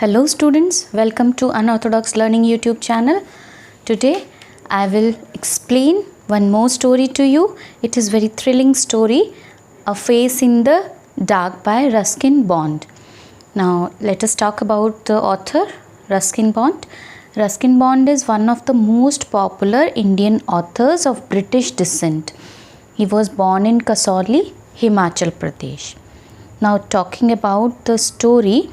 Hello students, welcome to Unorthodox Learning YouTube channel. Today I will explain one more story to you. It is very thrilling story, A Face in the Dark by Ruskin Bond. Now let us talk about the author Ruskin Bond. Ruskin Bond is one of the most popular Indian authors of British descent. He was born in Kasauli, Himachal Pradesh. Now talking about the story,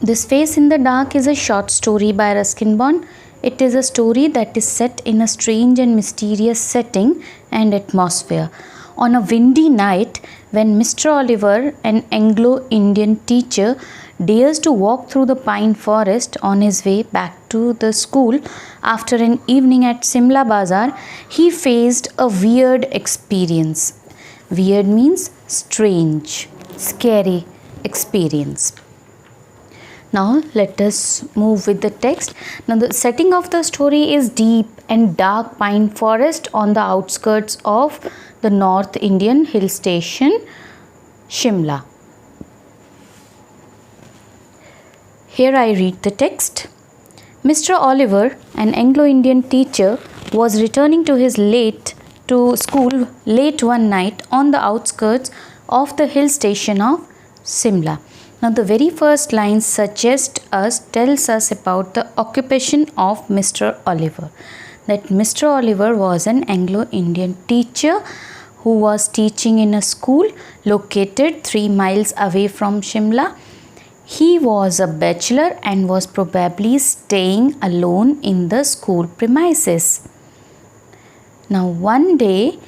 This Face in the Dark is a short story by Ruskin Bond. It is a story that is set in a strange and mysterious setting and atmosphere. On a windy night, when Mr. Oliver, an Anglo-Indian teacher, dares to walk through the pine forest on his way back to the school after an evening at Simla Bazaar, he faced a weird experience. Weird means strange, scary experience. Now let us move with the text. Now the setting of the story is deep and dark pine forest on the outskirts of the North Indian hill station Shimla. Here I read the text. Mr. Oliver, an Anglo-Indian teacher, was returning to school late one night on the outskirts of the hill station of Simla. Now the very first line tells us about the occupation of Mr. Oliver. That Mr. Oliver was an Anglo-Indian teacher who was teaching in a school located 3 miles away from Shimla. He was a bachelor and was probably staying alone in the school premises. Now one day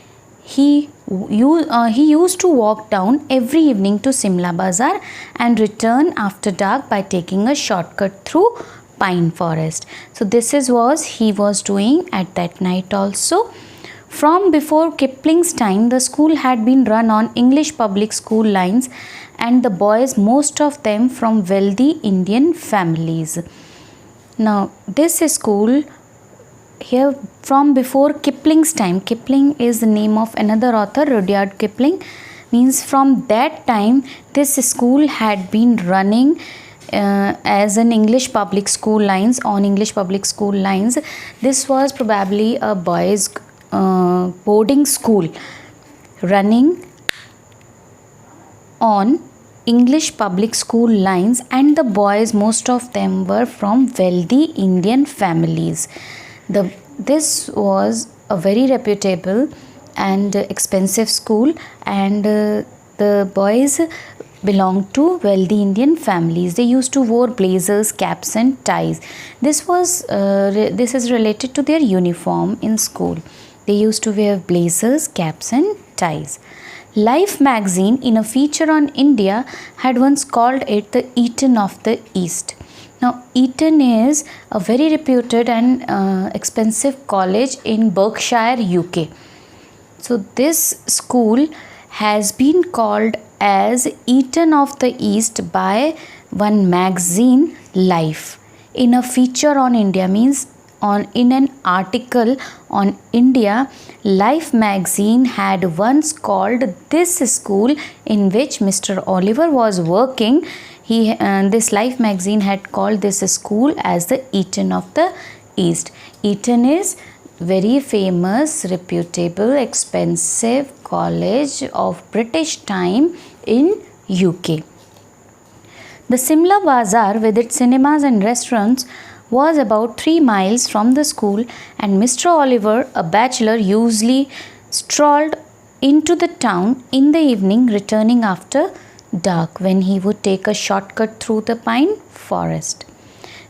he used to walk down every evening to Simla Bazaar and return after dark by taking a shortcut through pine forest. So this is what he was doing at that night also. From before Kipling's time, the school had been run on English public school lines, and the boys, most of them from wealthy Indian families. Now this school here from before Kipling's time. Kipling is the name of another author, Rudyard Kipling. Means from that time this school had been running as an English public school lines, on English public school lines. This was probably a boys boarding school running on English public school lines, and the boys, most of them were from wealthy Indian families. This was a very reputable and expensive school, and the boys belonged to wealthy Indian families. They used to wear blazers, caps and ties. This is related to their uniform in school. They used to wear blazers, caps and ties. Life magazine, in a feature on India, had once called it the Eton of the East. Now Eton is a very reputed and expensive college in Berkshire, UK. So this school has been called as Eton of the East by one magazine, Life. In a feature on India, means in an article on India, Life magazine had once called this school in which Mr. Oliver was working. This Life magazine had called this school as the Eton of the East. Eton is very famous, reputable, expensive college of British time in UK. The Simla Bazaar, with its cinemas and restaurants, was about 3 miles from the school, and Mr. Oliver, a bachelor, usually strolled into the town in the evening, returning after dark, when he would take a shortcut through the pine forest.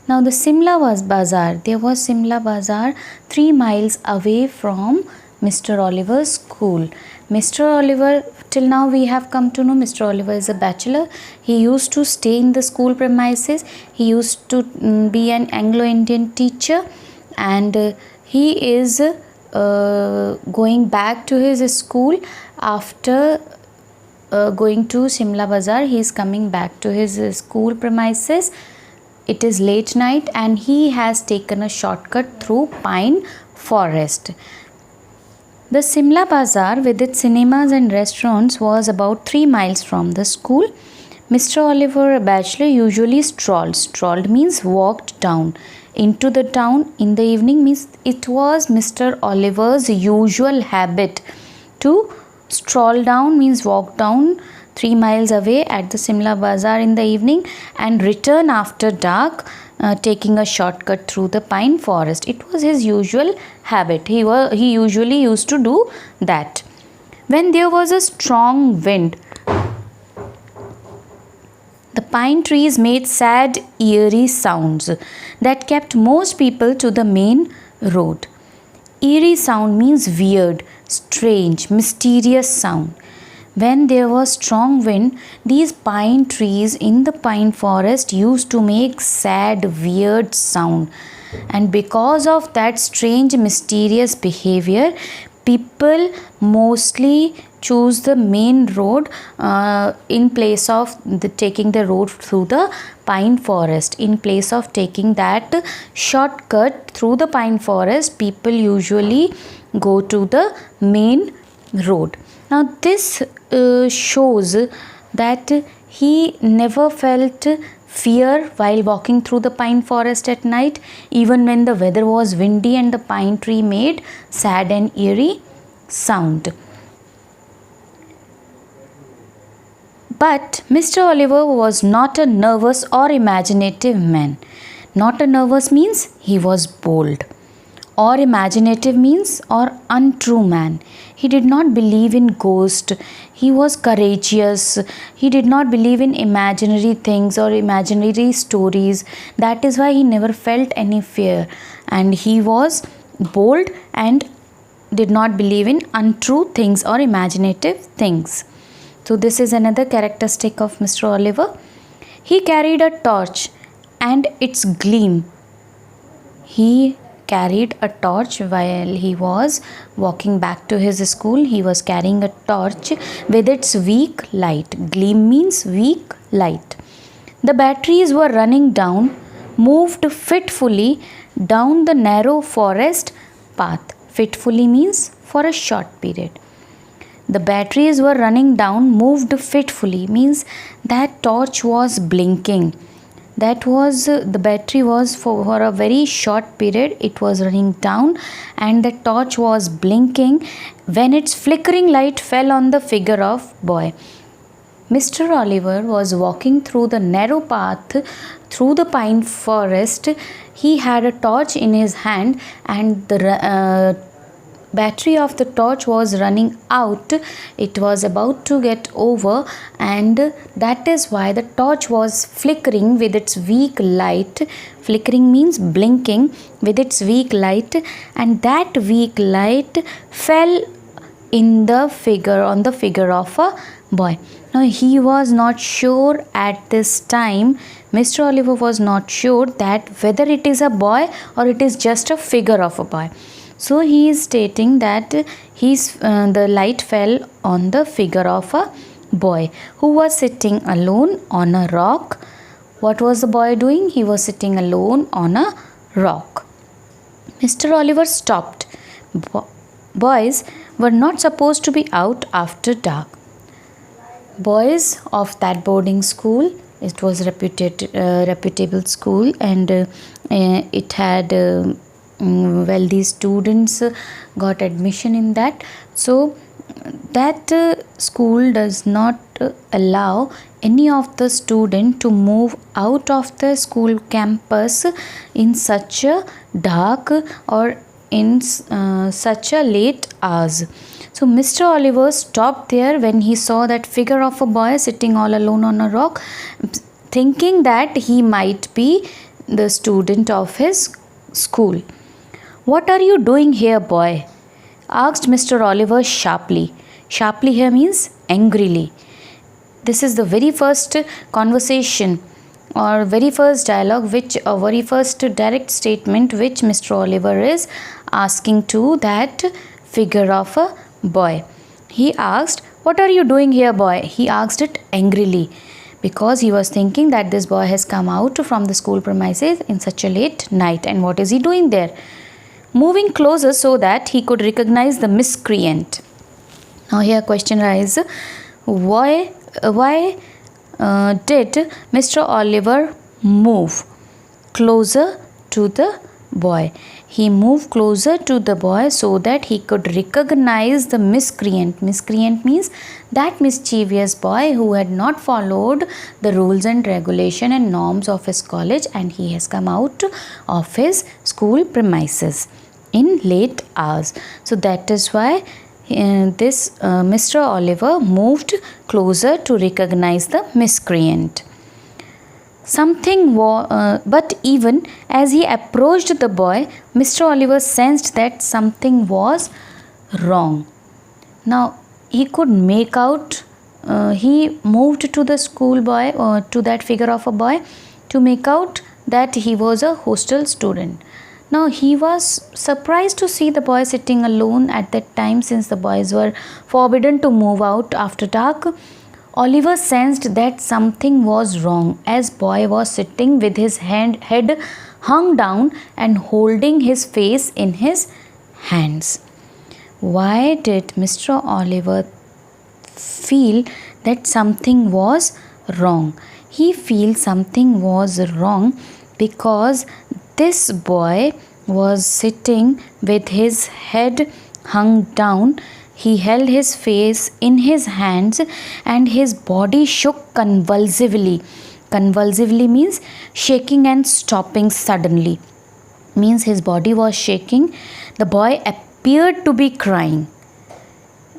Now the Simla Bazaar, there was Simla Bazaar 3 miles away from Mr. Oliver's school. Mr. Oliver, till now we have come to know Mr. Oliver is a bachelor. He used to stay in the school premises. He used to be an Anglo-Indian teacher, and he is going back to his school after going to Simla Bazaar. He is coming back to his school premises. It is late night and he has taken a shortcut through pine forest. The Simla Bazaar, with its cinemas and restaurants, was about 3 miles from the school. Mr. Oliver, a bachelor, usually strolled. Strolled means walked down into the town in the evening, means it was Mr. Oliver's usual habit to stroll down, means walk down 3 miles away at the Simla Bazaar in the evening and return after dark, taking a shortcut through the pine forest. It was his usual habit. He usually used to do that. When there was a strong wind, the pine trees made sad, eerie sounds that kept most people to the main road. Eerie sound means weird, strange, mysterious sound. When there was strong wind, these pine trees in the pine forest used to make sad, weird sound. And because of that strange, mysterious behavior, people mostly choose the main road in place of taking the road through the pine forest. In place of taking that shortcut through the pine forest, people usually go to the main road. Now this shows that he never felt fear while walking through the pine forest at night, even when the weather was windy and the pine tree made sad and eerie sound. But Mr. Oliver was not a nervous or imaginative man. Not a nervous means he was bold, or imaginative means or untrue man. He did not believe in ghosts. He was courageous. He did not believe in imaginary things or imaginary stories. That is why he never felt any fear. And he was bold and did not believe in untrue things or imaginative things. So this is another characteristic of Mr. Oliver. He carried a torch and its gleam. He carried a torch while he was walking back to his school. He was carrying a torch with its weak light. Gleam means weak light. The batteries were running down, moved fitfully down the narrow forest path. Fitfully means for a short period. The batteries were running down, moved fitfully means that torch was blinking. That was the battery was for a very short period. It was running down and the torch was blinking when its flickering light fell on the figure of boy. Mr. Oliver was walking through the narrow path through the pine forest. He had a torch in his hand and the battery of the torch was running out. It was about to get over, and that is why the torch was flickering with its weak light. Flickering means blinking with its weak light, and that weak light fell in the figure on the figure of a boy. Now he was not sure at this time. Mr. Oliver was not sure that whether it is a boy or it is just a figure of a boy. So he is stating that the light fell on the figure of a boy who was sitting alone on a rock. What was the boy doing? He was sitting alone on a rock. Mr. Oliver stopped. Boys were not supposed to be out after dark. Boys of that boarding school, it was a reputable school, and it had wealthy students got admission in that. So that school does not allow any of the student to move out of the school campus in such a dark or in such a late hours. So Mr. Oliver stopped there when he saw that figure of a boy sitting all alone on a rock, thinking that he might be the student of his school. "What are you doing here, boy?" asked Mr. Oliver sharply. Sharply here means angrily. This is the very first conversation or very first dialogue, very first direct statement which Mr. Oliver is asking to that figure of a boy. He asked, "What are you doing here, boy?" He asked it angrily because he was thinking that this boy has come out from the school premises in such a late night, and what is he doing there? Moving closer so that he could recognize the miscreant. Now here question arises, why did Mr. Oliver move closer to the boy. He moved closer to the boy so that he could recognize the miscreant. Miscreant means that mischievous boy who had not followed the rules and regulation and norms of his college, and he has come out of his school premises in late hours. So that is why this Mr. Oliver moved closer to recognize the miscreant. But even as he approached the boy, Mr. Oliver sensed that something was wrong. Now he could make out, he moved to the schoolboy or to that figure of a boy to make out that he was a hostel student. Now he was surprised to see the boy sitting alone at that time, since the boys were forbidden to move out after dark. Oliver sensed that something was wrong, as boy was sitting with his head hung down and holding his face in his hands. Why did Mr. Oliver feel that something was wrong? He feels something was wrong because this boy was sitting with his head hung down. He held his face in his hands and his body shook convulsively. Convulsively means shaking and stopping suddenly. Means his body was shaking. The boy appeared to be crying.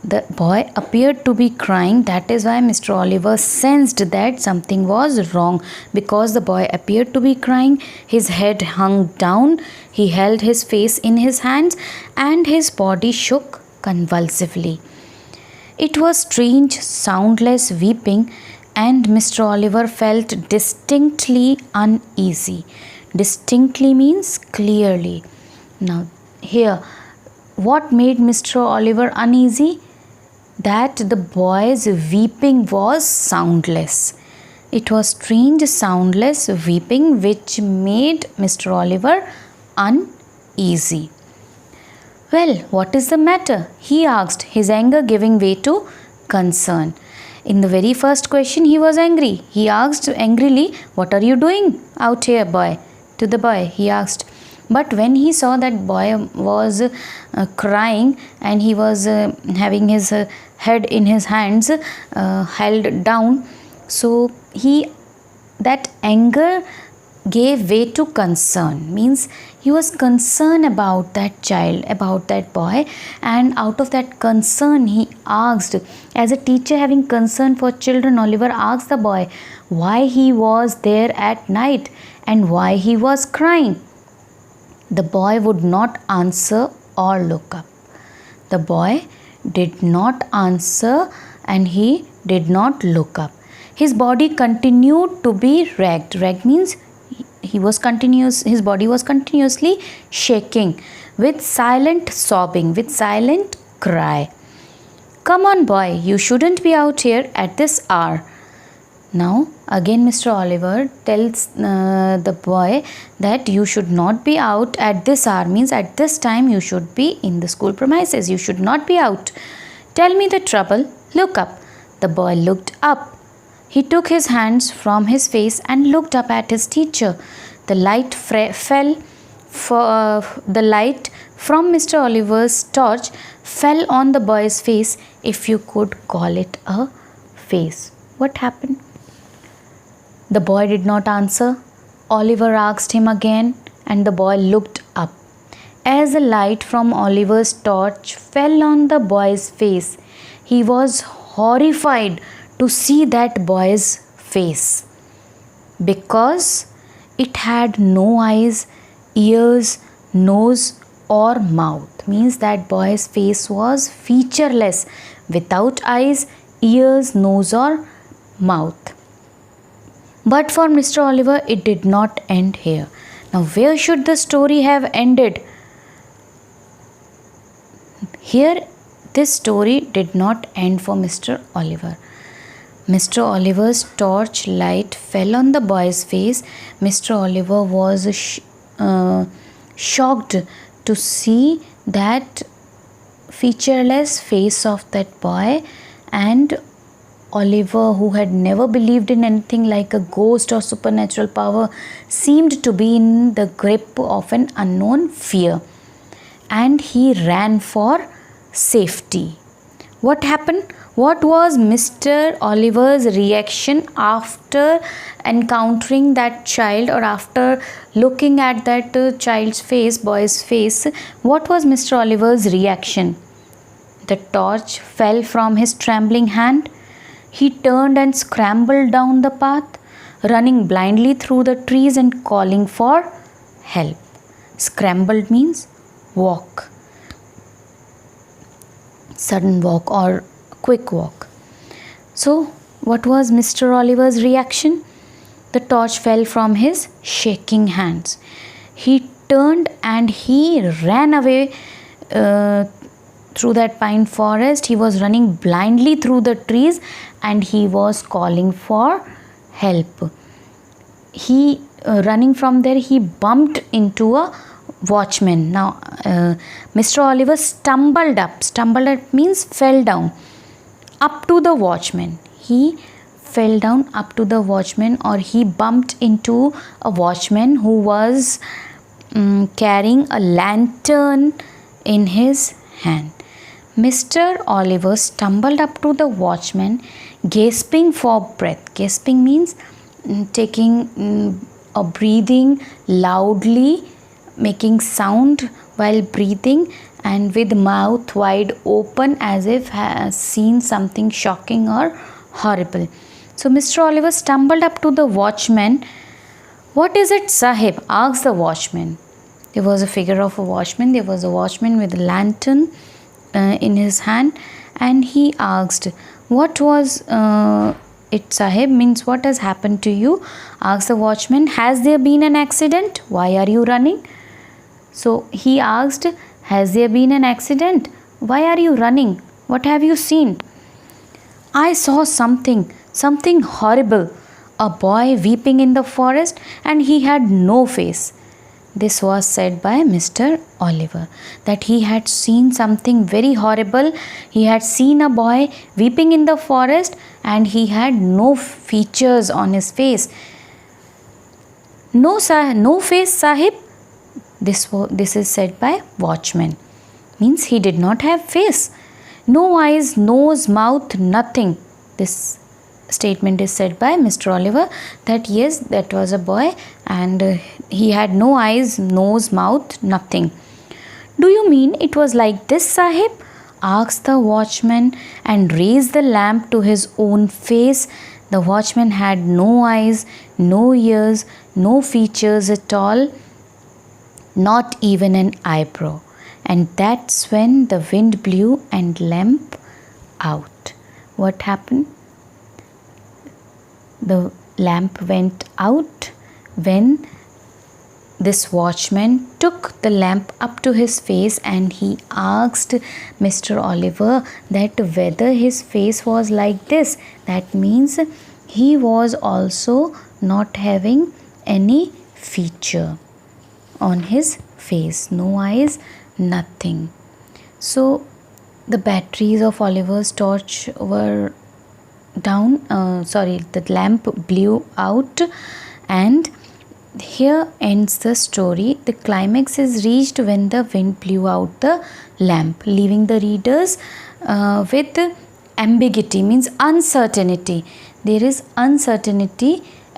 The boy appeared to be crying. That is why Mr. Oliver sensed that something was wrong, because the boy appeared to be crying. His head hung down. He held his face in his hands and his body shook convulsively. It was strange, soundless weeping, and Mr. Oliver felt distinctly uneasy. Distinctly means clearly. Now, here, what made Mr. Oliver uneasy? That the boy's weeping was soundless. It was strange, soundless weeping which made Mr. Oliver uneasy. Well, what is the matter? He asked, his anger giving way to concern. In the very first question, he was angry. He asked angrily, "What are you doing out here, boy?" To the boy, he asked. But when he saw that boy was crying and he was having his head in his hands held down, so that anger gave way to concern. Means he was concerned about that child, about that boy, and out of that concern he asked, as a teacher having concern for children, Oliver asked the boy why he was there at night and why he was crying. The boy would not answer or look up. The boy did not answer and he did not look up. His body continued to be racked. Racked means his body was continuously shaking with silent sobbing, with silent cry. "Come on, boy, you shouldn't be out here at this hour." Now again Mr. Oliver tells the boy that you should not be out at this hour, means at this time you should be in the school premises, you should not be out. "Tell me the trouble, look up." The boy looked up. He took his hands from his face and looked up at his teacher. The light from Mr. Oliver's torch fell on the boy's face, if you could call it a face. What happened? The boy did not answer. Oliver asked him again, and the boy looked up. As the light from Oliver's torch fell on the boy's face, he was horrified to see that boy's face, because it had no eyes, ears, nose or mouth. Means that boy's face was featureless, without eyes, ears, nose or mouth. But for Mr. Oliver, it did not end here. Now, where should the story have ended? Here, this story did not end for Mr. Oliver. Mr. Oliver's torch light fell on the boy's face. Mr. Oliver was shocked to see that featureless face of that boy, and Oliver, who had never believed in anything like a ghost or supernatural power, seemed to be in the grip of an unknown fear, and he ran for safety. What happened? What was Mr. Oliver's reaction after encountering that child, or after looking at that child's face, boy's face? What was Mr. Oliver's reaction? The torch fell from his trembling hand. He turned and scrambled down the path, running blindly through the trees and calling for help. Scrambled means walk, sudden walk or quick walk. So, what was Mr. Oliver's reaction? The torch fell from his shaking hands. He turned and he ran away through that pine forest. He was running blindly through the trees and he was calling for help. He running from there, he bumped into a watchman. Now Mr. Oliver stumbled up means fell down, up to the watchman. He fell down up to the watchman, or he bumped into a watchman who was carrying a lantern in his hand. Mr. Oliver stumbled up to the watchman, gasping for breath. Gasping means taking or breathing loudly, making sound while breathing, and with mouth wide open as if has seen something shocking or horrible. So Mr. Oliver stumbled up to the watchman. "What is it, Sahib?" asked the watchman. There was a figure of a watchman. There was a watchman with a lantern in his hand, and he asked, "What was it, Sahib?" Means, "What has happened to you?" asked the watchman. "Has there been an accident? Why are you running?" So he asked, "Has there been an accident? Why are you running? What have you seen?" "I saw something horrible. A boy weeping in the forest, and he had no face." This was said by Mr. Oliver, that he had seen something very horrible. He had seen a boy weeping in the forest and he had no features on his face. No face, Sahib. This is said by watchman. Means he did not have face. No eyes, nose, mouth, nothing. This statement is said by Mr. Oliver, that yes, that was a boy and he had no eyes, nose, mouth, nothing. "Do you mean it was like this, Sahib?" asked the watchman, and raised the lamp to his own face. The watchman had no eyes, no ears, no features at all, not even an eyebrow. And that's when the wind blew and lamp out. What happened? The lamp went out when this watchman took the lamp up to his face, and he asked Mr. Oliver that whether his face was like this. That means he was also not having any feature on his face, no eyes, nothing. So the batteries of Oliver's torch were down, the lamp blew out, and here ends the story. The climax is reached when the wind blew out the lamp, leaving the readers with ambiguity, means uncertainty. There is uncertainty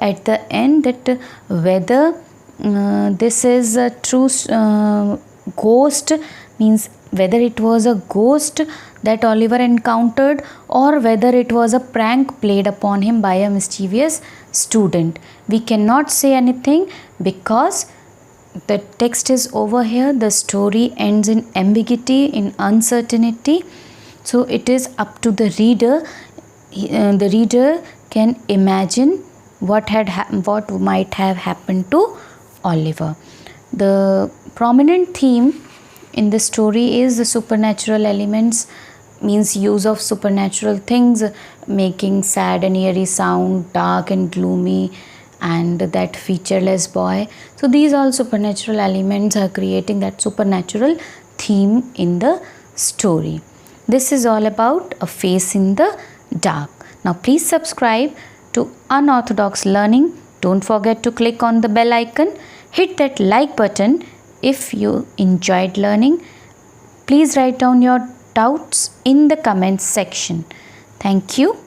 at the end that whether this is a true ghost, means whether it was a ghost that Oliver encountered, or whether it was a prank played upon him by a mischievous student. We cannot say anything because the text is over here. The story ends in ambiguity, in uncertainty. So it is up to the reader. The reader can imagine what might have happened to Oliver. The prominent theme in the story is the supernatural elements, means use of supernatural things making sad and eerie sound, dark and gloomy, and that featureless boy. So these all supernatural elements are creating that supernatural theme in the story. This is all about a face in the dark. Now please subscribe to Unorthodox Learning. Don't forget to click on the bell icon. Hit that like button if you enjoyed learning. Please write down your doubts in the comments section. Thank you.